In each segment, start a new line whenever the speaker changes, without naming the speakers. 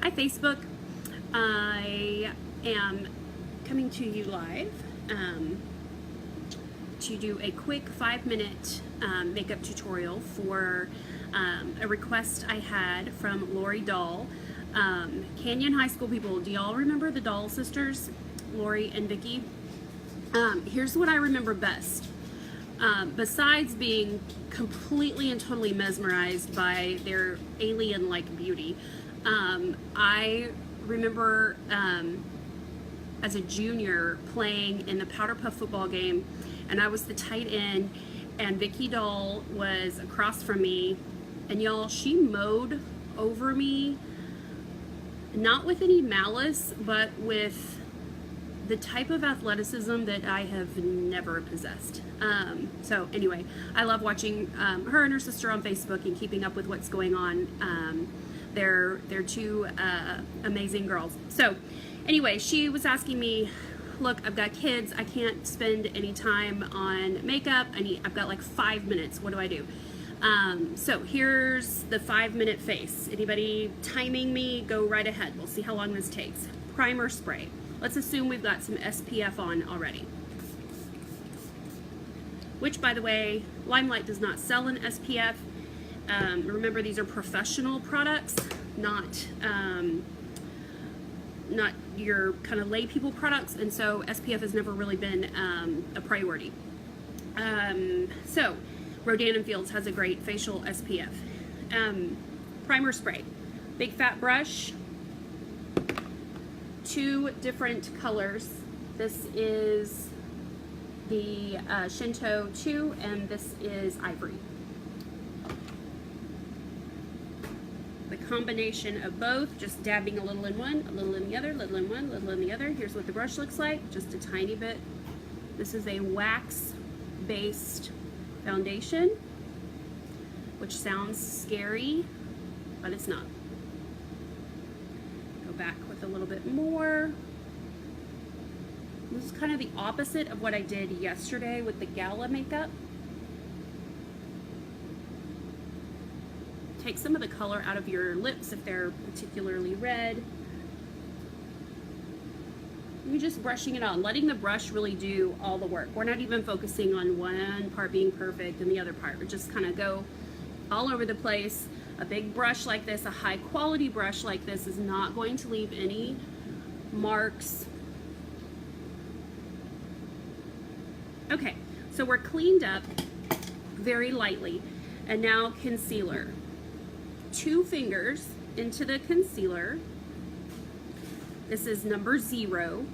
Hi Facebook. I am coming to you live to do a quick 5-minute makeup tutorial for a request I had from Lori Dahl. Canyon High School people, do y'all remember the Dahl sisters, Lori and Vicky? Here's what I remember best. Besides being completely and totally mesmerized by their alien-like beauty, I remember as a junior playing in the Powder Puff football game, and I was the tight end, and Vicky Dahl was across from me, and y'all, she mowed over me, not with any malice, but with the type of athleticism that I have never possessed. So anyway, I love watching her and her sister on Facebook and keeping up with what's going on. They're two amazing girls. So anyway, she was asking me, look, I've got kids, I can't spend any time on makeup, I've got like 5 minutes, what do I do? So here's the 5-minute face. Anybody timing me, go right ahead. We'll see how long this takes. Primer spray. Let's assume we've got some SPF on already. Which, by the way, LimeLight does not sell an SPF. Remember, these are professional products, not your kind of lay people products, and so SPF has never really been a priority. So, Rodan & Fields has a great facial SPF. Primer spray. Big fat brush. 2 different colors. This is the Shinto 2, and this is Ivory. The combination of both, just dabbing a little in one, a little in the other, a little in one, a little in the other. Here's what the brush looks like, just a tiny bit. This is a wax-based foundation, which sounds scary, but it's not. Go back with a little bit more. This is kind of the opposite of what I did yesterday with the gala makeup. Take some of the color out of your lips if they're particularly red. You're just brushing it on, letting the brush really do all the work. We're not even focusing on one part being perfect and the other part. We just kind of go all over the place. A big brush like this, a high quality brush like this, is not going to leave any marks. Okay, so we're cleaned up very lightly. And now concealer. 2 fingers into the concealer. This is number 0.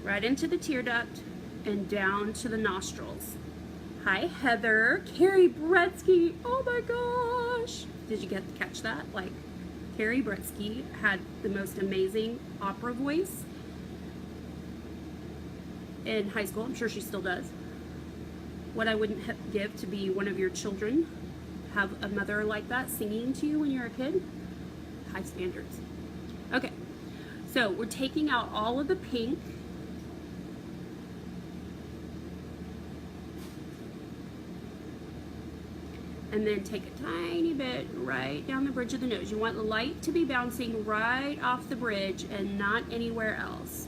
Right into the tear duct and down to the nostrils. Hi, Heather. Carrie Bretsky. Oh my gosh. Did you catch that? Like, Carrie Bretsky had the most amazing opera voice in high school. I'm sure she still does. What I wouldn't give to be one of your children. Have a mother like that singing to you when you're a kid. High standards. Okay, so we're taking out all of the pink. And then take a tiny bit right down the bridge of the nose. You want the light to be bouncing right off the bridge and not anywhere else.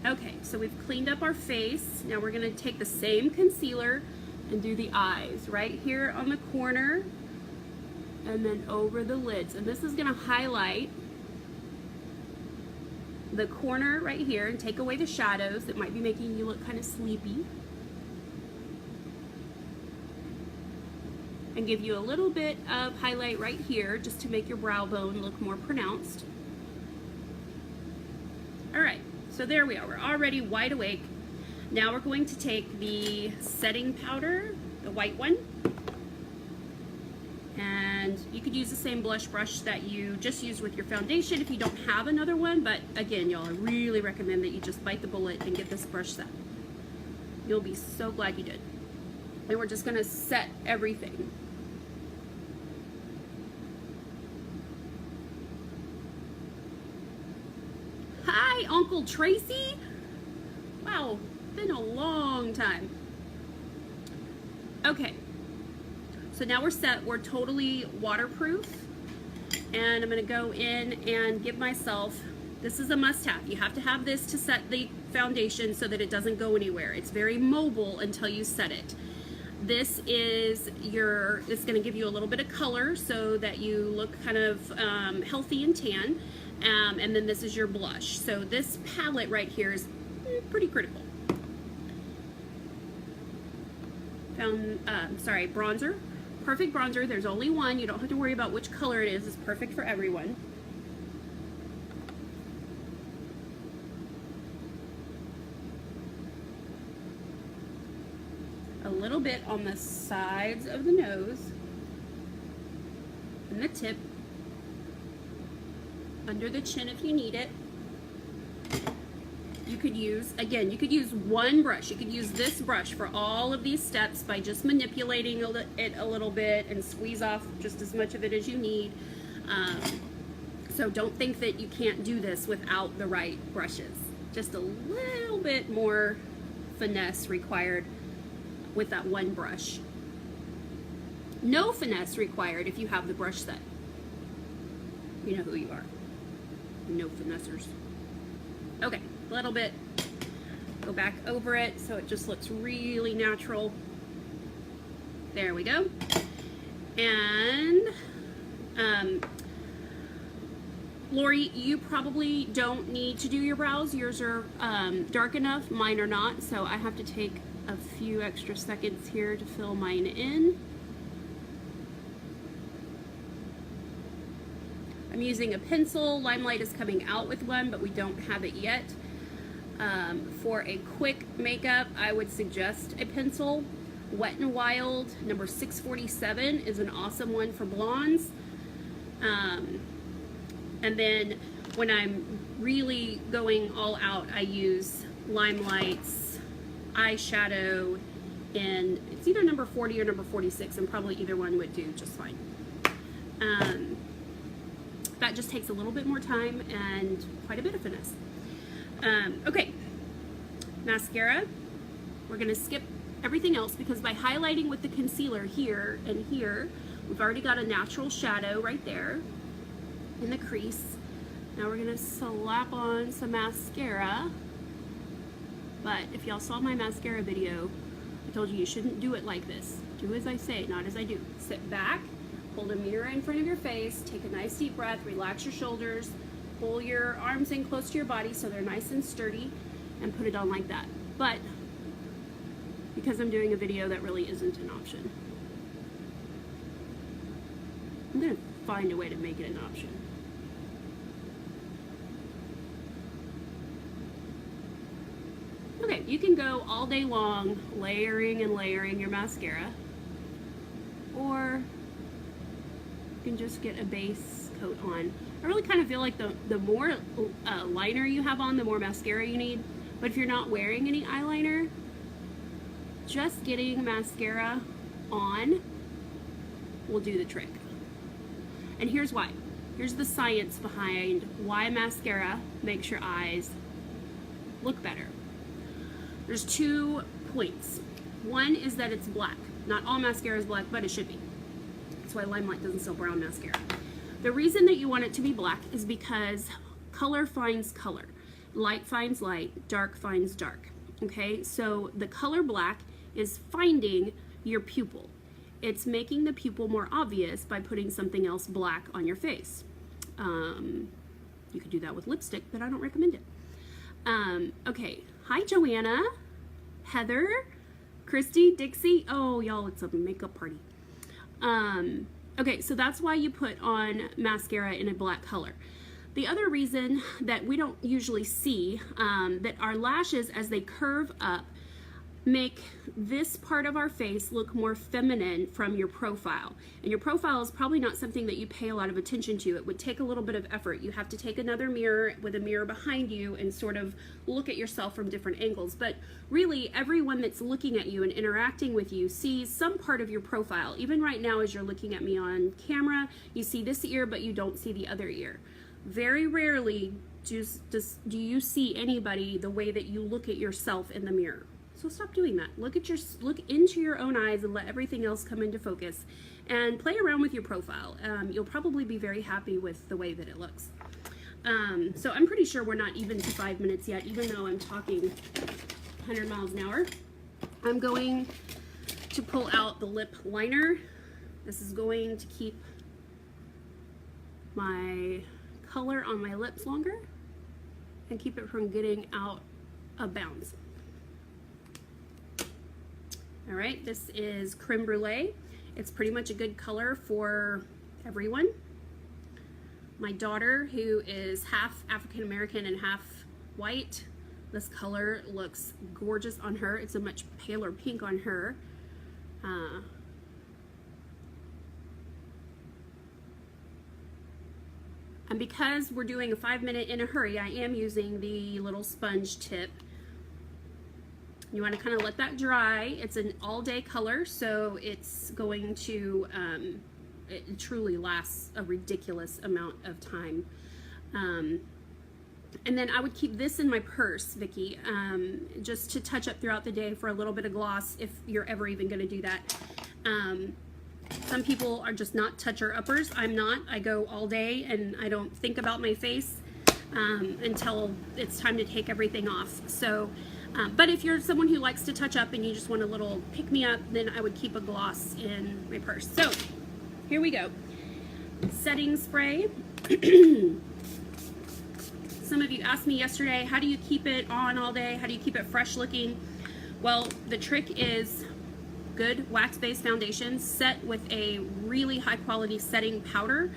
Okay, so we've cleaned up our face. Now we're gonna take the same concealer and do the eyes right here on the corner and then over the lids. And this is gonna highlight the corner right here and take away the shadows that might be making you look kind of sleepy. And give you a little bit of highlight right here just to make your brow bone look more pronounced. All right, so there we are. We're already wide awake. Now we're going to take the setting powder, the white one, and you could use the same blush brush that you just used with your foundation if you don't have another one, but again, y'all, I really recommend that you just bite the bullet and get this brush set. You'll be so glad you did. And we're just gonna set everything. Hi, Uncle Tracy. Wow, been a long time. Okay, so now we're set. We're totally waterproof. And I'm going to go in and give myself, this is a must-have. You have to have this to set the foundation so that it doesn't go anywhere. It's very mobile until you set it. This is it's going to give you a little bit of color so that you look kind of healthy and tan. And then this is your blush. So this palette right here is pretty critical. Bronzer. Perfect bronzer. There's only one. You don't have to worry about which color it is. It's perfect for everyone. A little bit on the sides of the nose and the tip, under the chin if you need it. You could use, again, you could use one brush. You could use this brush for all of these steps by just manipulating it a little bit and squeeze off just as much of it as you need. So don't think that you can't do this without the right brushes. Just a little bit more finesse required with that one brush. No finesse required if you have the brush set. You know who you are. No finessers. Okay, a little bit. Go back over it so it just looks really natural. There we go. And Lori, you probably don't need to do your brows. Yours are dark enough, mine are not, so I have to take a few extra seconds here to fill mine in. I'm using a pencil. LimeLight is coming out with one, but we don't have it yet. For a quick makeup, I would suggest a pencil. Wet n Wild number 647 is an awesome one for blondes. And then when I'm really going all out, I use LimeLight's eyeshadow in, it's either number 40 or number 46, and probably either one would do just fine. That just takes a little bit more time and quite a bit of finesse. Okay, mascara. We're gonna skip everything else because by highlighting with the concealer here and here, we've already got a natural shadow right there in the crease. Now we're gonna slap on some mascara. But if y'all saw my mascara video, I told you shouldn't do it like this. Do as I say, not as I do. Sit back, hold a mirror in front of your face, take a nice deep breath, relax your shoulders, pull your arms in close to your body so they're nice and sturdy, and put it on like that. But because I'm doing a video, that really isn't an option. I'm gonna find a way to make it an option. Okay, you can go all day long layering and layering your mascara, or you can just get a base coat on. I really kind of feel like the more liner you have on, the more mascara you need. But if you're not wearing any eyeliner, just getting mascara on will do the trick. And here's why. Here's the science behind why mascara makes your eyes look better. There's 2 points. One is that it's black. Not all mascara is black, but it should be. That's why LimeLight doesn't sell brown mascara. The reason that you want it to be black is because color finds color. Light finds light, dark finds dark. Okay, so the color black is finding your pupil. It's making the pupil more obvious by putting something else black on your face. You could do that with lipstick, but I don't recommend it. Okay, hi Joanna, Heather, Christy, Dixie. Oh, y'all, it's a makeup party. Okay, so that's why you put on mascara in a black color. The other reason that we don't usually see that our lashes, as they curve up, make this part of our face look more feminine from your profile. And your profile is probably not something that you pay a lot of attention to. It would take a little bit of effort. You have to take another mirror with a mirror behind you and sort of look at yourself from different angles. But really, everyone that's looking at you and interacting with you sees some part of your profile. Even right now, as you're looking at me on camera, you see this ear, but you don't see the other ear. Very rarely do you see anybody the way that you look at yourself in the mirror. So stop doing that. Look into your own eyes and let everything else come into focus, and play around with your profile. You'll probably be very happy with the way that it looks. So I'm pretty sure we're not even to 5 minutes yet, even though I'm talking 100 miles an hour. I'm going to pull out the lip liner. This is going to keep my color on my lips longer and keep it from getting out of bounds. All right, this is Creme Brulee. It's pretty much a good color for everyone. My daughter, who is half African American and half white, this color looks gorgeous on her. It's a much paler pink on her. And because we're doing a 5 minute in a hurry, I am using the little sponge tip. You want to kind of let that dry. It's an all day color, so it's going to, it truly lasts a ridiculous amount of time. And then I would keep this in my purse, Vicki, just to touch up throughout the day for a little bit of gloss, if you're ever even going to do that. Some people are just not toucher uppers. I'm not. I go all day and I don't think about my face until it's time to take everything off. So, but if you're someone who likes to touch up and you just want a little pick me up, then I would keep a gloss in my purse. So here we go. Setting spray. Some of you asked me yesterday, how do you keep it on all day? How do you keep it fresh looking? Well, the trick is good wax-based foundation set with a really high quality setting powder,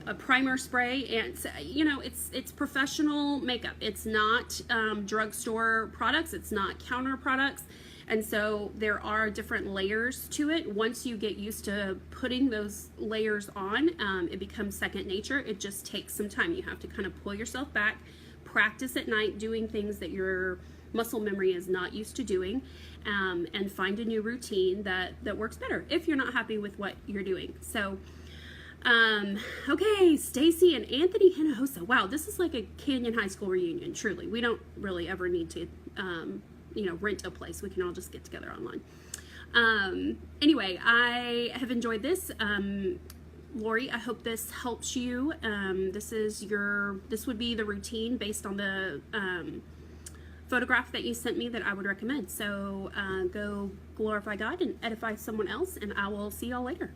a primer spray, and you know, it's professional makeup. It's not drugstore products. It's not counter products. And so there are different layers to it. Once you get used to putting those layers on, it becomes second nature. It just takes some time. You have to kind of pull yourself back, practice at night doing things that your muscle memory is not used to doing, and find a new routine that works better if you're not happy with what you're doing. So, okay, Stacy and Anthony Hinojosa. Wow, this is like a Canyon High School reunion, truly. We don't really ever need to, you know, rent a place. We can all just get together online. Anyway, I have enjoyed this. Lori, I hope this helps you. This would be the routine based on the photograph that you sent me that I would recommend. So go glorify God and edify someone else, and I will see y'all later.